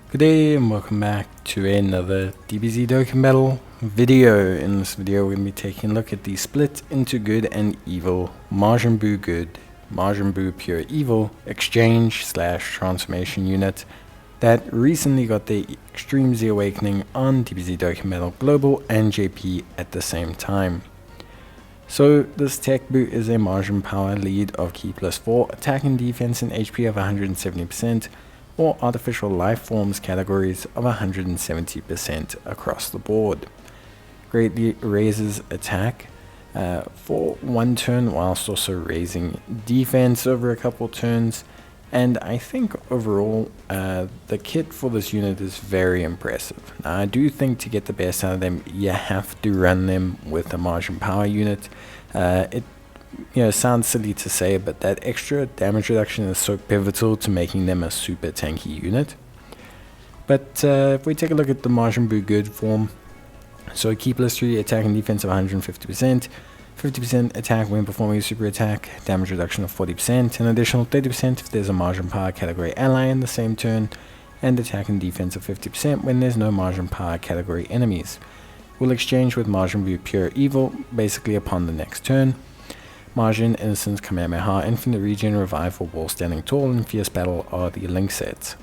Good day and welcome back to another DBZ Dokkan battle video. In this video we're going to be taking a look at the split into good and evil Majin Buu good, Majin Buu pure evil exchange / transformation unit that recently got the Extreme Z Awakening on DBZ Dokkan Battle Global and JP at the same time. So this TEQ Buu is a Majin power lead of Ki +4, attack and defense and HP of 170%, or artificial life forms categories of 170% across the board. Greatly raises attack for one turn whilst also raising defense over a couple turns, and I think overall the kit for this unit is very impressive. Now, I do think to get the best out of them you have to run them with a Majin power unit. It sounds silly to say, but that extra damage reduction is so pivotal to making them a super tanky unit. But if we take a look at the Majin Buu good form, so Ki +3, attack and defense of 150%, 50% attack when performing a super attack, damage reduction of 40%, an additional 30% if there's a Majin power category ally in the same turn, and attack and defense of 50% when there's no Majin power category enemies. Will exchange with Majin Buu pure evil basically upon the next turn. Majin, Innocence, Kamehameha, Infinite Regen, Revival, Wall Standing Tall, and Fierce Battle are the link sets.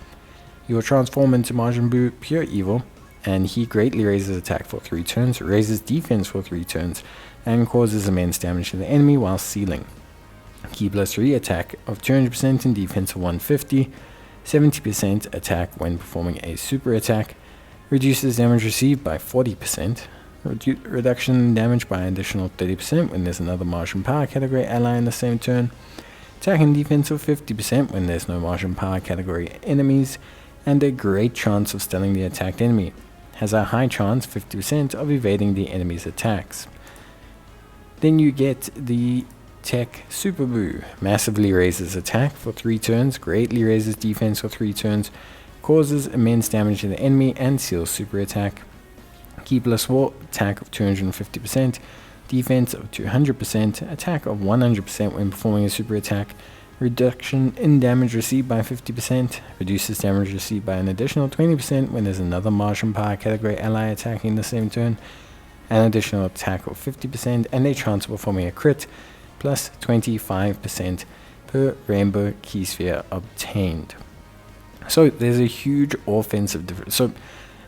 You will transform into Majin Buu pure evil, and he greatly raises attack for 3 turns, raises defense for 3 turns, and causes immense damage to the enemy while sealing. Ki +3, attack of 200% and defense of 150, 70% attack when performing a super attack, reduces damage received by 40%, reduction in damage by an additional 30% when there's another Majin power category ally in the same turn, attack and defense of 50% when there's no Majin power category enemies, and a great chance of stunning the attacked enemy. Has a high chance, 50%, of evading the enemy's attacks. Then you get the TEQ Super Buu. Massively raises attack for 3 turns, greatly raises defense for 3 turns, causes immense damage to the enemy, and seals super attack. Ki +4, attack of 250%, defense of 200%, attack of 100% when performing a super attack, reduction in damage received by 50%, reduces damage received by an additional 20% when there's another Majin power category ally attacking the same turn, an additional attack of 50%, and a chance of performing a crit, plus 25% per rainbow key sphere obtained. So there's a huge offensive difference. So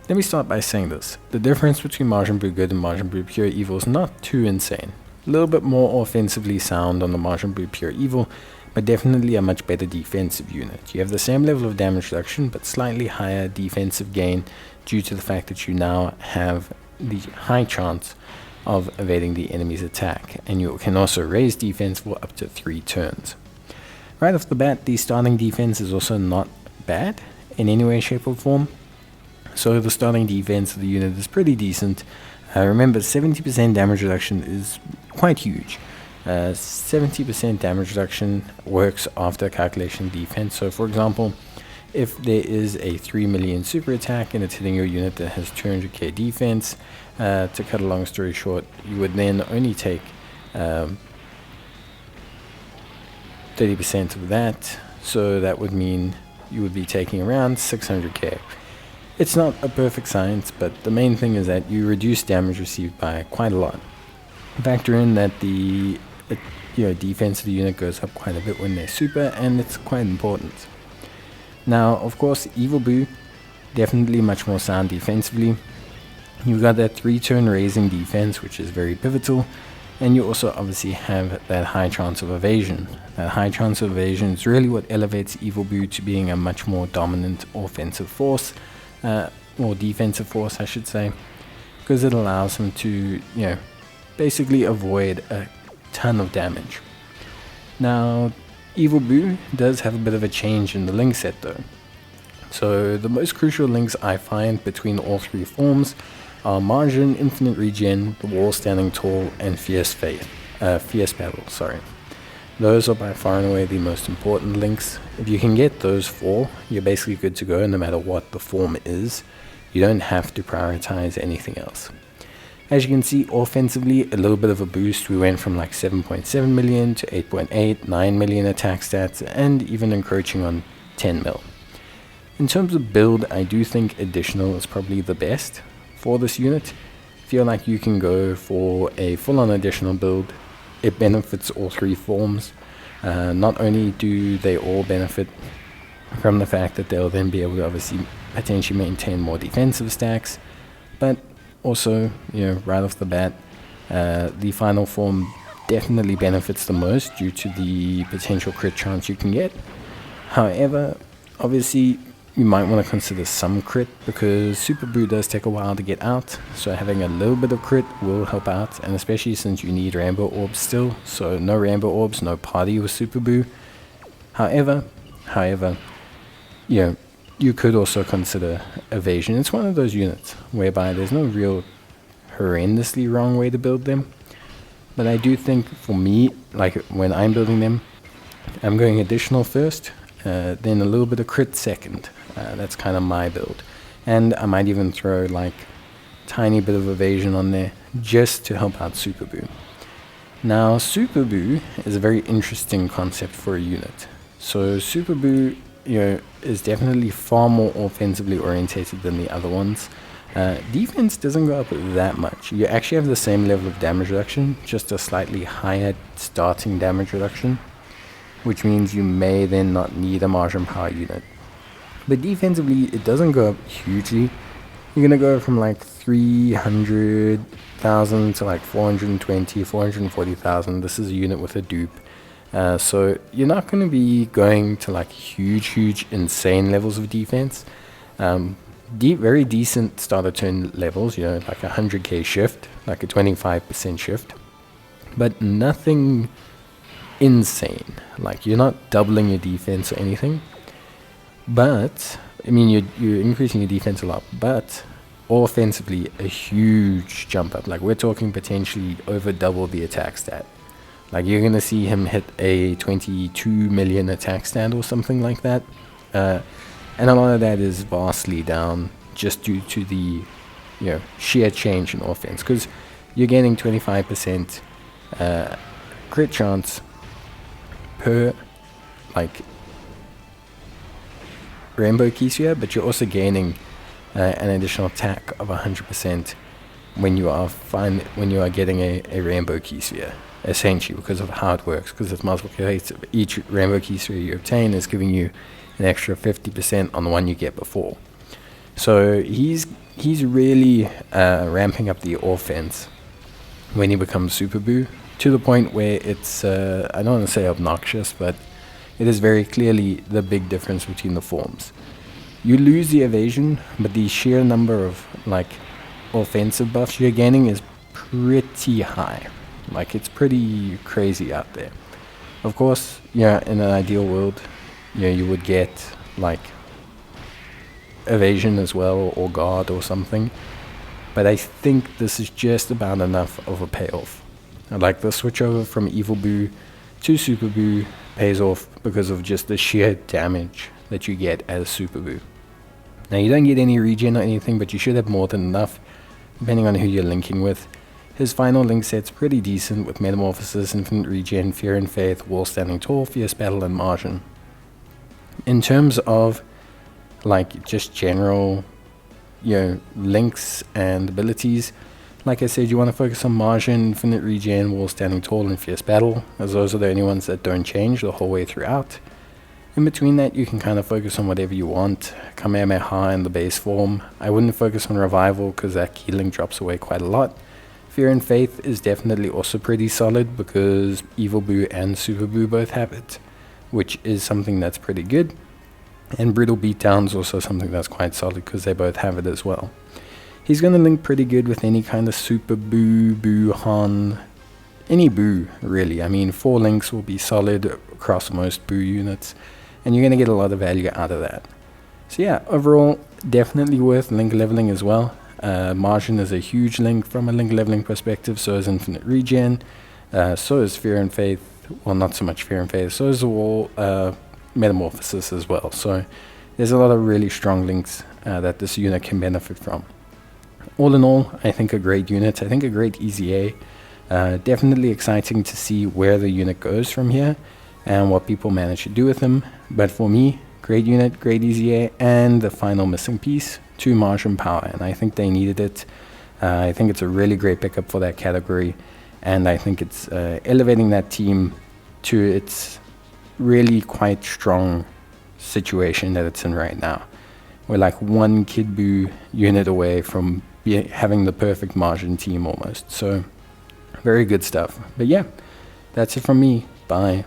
let me start by saying this. The difference between Majin Buu good and Majin Buu pure evil is not too insane. A little bit more offensively sound on the Majin Buu pure evil, but definitely a much better defensive unit. You have the same level of damage reduction, but slightly higher defensive gain due to the fact that you now have the high chance of evading the enemy's attack, and you can also raise defense for up to 3 turns. Right off the bat, the starting defense is also not bad in any way, shape or form. So the starting defense of the unit is pretty decent. Remember, 70% damage reduction is quite huge. 70% damage reduction works after calculation defense. So for example, if there is a 3 million super attack and it's hitting your unit that has 200k defense, to cut a long story short, you would then only take 30% of that. So that would mean you would be taking around 600k. It's not a perfect science, but the main thing is that you reduce damage received by quite a lot. Factor in that the defense of the unit goes up quite a bit when they're super, and it's quite important. Now, of course, Evil Buu, definitely much more sound defensively. You've got that 3-turn raising defense, which is very pivotal, and you also obviously have that high chance of evasion. That high chance of evasion is really what elevates Evil Buu to being a much more dominant offensive force, or defensive force I should say, because it allows him to basically avoid a ton of damage. Now Evil Buu does have a bit of a change in the link set though. So the most crucial links I find between all 3 forms are Majin, Infinite Regen, the Wall Standing Tall, and Fierce Battle. Those are by far and away the most important links. If you can get those 4, you're basically good to go no matter what the form is. You don't have to prioritize anything else. As you can see, offensively, a little bit of a boost. We went from like 7.7 million to 8.8, 9 million attack stats, and even encroaching on 10 mil. In terms of build, I do think additional is probably the best for this unit. Feel like you can go for a full-on additional build. It benefits all three forms. Not only do they all benefit from the fact that they'll then be able to obviously potentially maintain more defensive stacks, but also, right off the bat, the final form definitely benefits the most due to the potential crit chance you can get. However, obviously you might want to consider some crit, because Super Buu does take a while to get out, so having a little bit of crit will help out, and especially since you need Rainbow Orbs still, so no Rainbow Orbs, no party with Super Buu. However, you could also consider evasion. It's one of those units whereby there's no real horrendously wrong way to build them, but I do think for me, like when I'm building them, I'm going additional first, then a little bit of crit second. That's kind of my build, and I might even throw like tiny bit of evasion on there just to help out Super Buu. Now Super Buu is a very interesting concept for a unit. So Super Buu, is definitely far more offensively orientated than the other ones. Defense doesn't go up that much. You actually have the same level of damage reduction, just a slightly higher starting damage reduction, which means you may then not need a Majin Power unit. But defensively, it doesn't go up hugely. You're going to go from like 300,000 to like 420, 440,000. This is a unit with a dupe. So you're not going to be going to like huge, insane levels of defense. Very decent starter turn levels, like a 100k shift, like a 25% shift. But nothing insane. Like you're not doubling your defense or anything. But, I mean, you're increasing your defense a lot, but offensively, a huge jump up. Like, we're talking potentially over double the attack stat. Like, you're going to see him hit a 22 million attack stat or something like that. And a lot of that is vastly down just due to the, sheer change in offense. Because you're getting 25% crit chance per, like, Rainbow Key Sphere, but you're also gaining an additional attack of 100% when you are getting a Rainbow Key Sphere, essentially, because of how it works, because it's multiple plates. Each Rainbow Key Sphere you obtain is giving you an extra 50% on the one you get before. So he's really ramping up the offense when he becomes Super Buu, to the point where it's, I don't want to say obnoxious, but it is very clearly the big difference between the forms. You lose the evasion, but the sheer number of like offensive buffs you're gaining is pretty high. Like, it's pretty crazy out there. Of course, in an ideal world, you would get like evasion as well, or guard or something. But I think this is just about enough of a payoff. Like, the switch over from Evil Buu to Super Buu pays off because of just the sheer damage that you get as Super Buu. Now, you don't get any regen or anything, but you should have more than enough, depending on who you're linking with. His final link set's pretty decent, with Metamorphosis, Infinite Regen, Fear and Faith, Wall Standing Tall, Fierce Battle, and Margin. In terms of, like, just general, links and abilities, like I said, you want to focus on Margin, Infinite Regen, Wall Standing Tall, and Fierce Battle, as those are the only ones that don't change the whole way throughout. In between that, you can kind of focus on whatever you want. Kamehameha in the base form. I wouldn't focus on Revival, because that key link drops away quite a lot. Fear and Faith is definitely also pretty solid, because Evil Buu and Super Buu both have it, which is something that's pretty good. And Brutal Beatdown is also something that's quite solid, because they both have it as well. He's going to link pretty good with any kind of Super Buu, Buu Han, any Buu really. I mean, 4 links will be solid across most Buu units, and you're going to get a lot of value out of that. So yeah, overall, definitely worth link leveling as well. Margin is a huge link from a link leveling perspective, so is Infinite Regen, so is Fear and Faith, well, not so much Fear and Faith, so is the Wall, Metamorphosis as well. So there's a lot of really strong links that this unit can benefit from. All in all, I think a great unit. I think a great EZA. Definitely exciting to see where the unit goes from here and what people manage to do with him. But for me, Great unit, great EZA, and the final missing piece, 2 Majin power, and I think they needed it. I think it's a really great pickup for that category, and I think it's elevating that team to its really quite strong situation that it's in right now. We're like 1 Kid Buu unit away from having the perfect Majin team almost. So very good stuff. But yeah, that's it from me. Bye.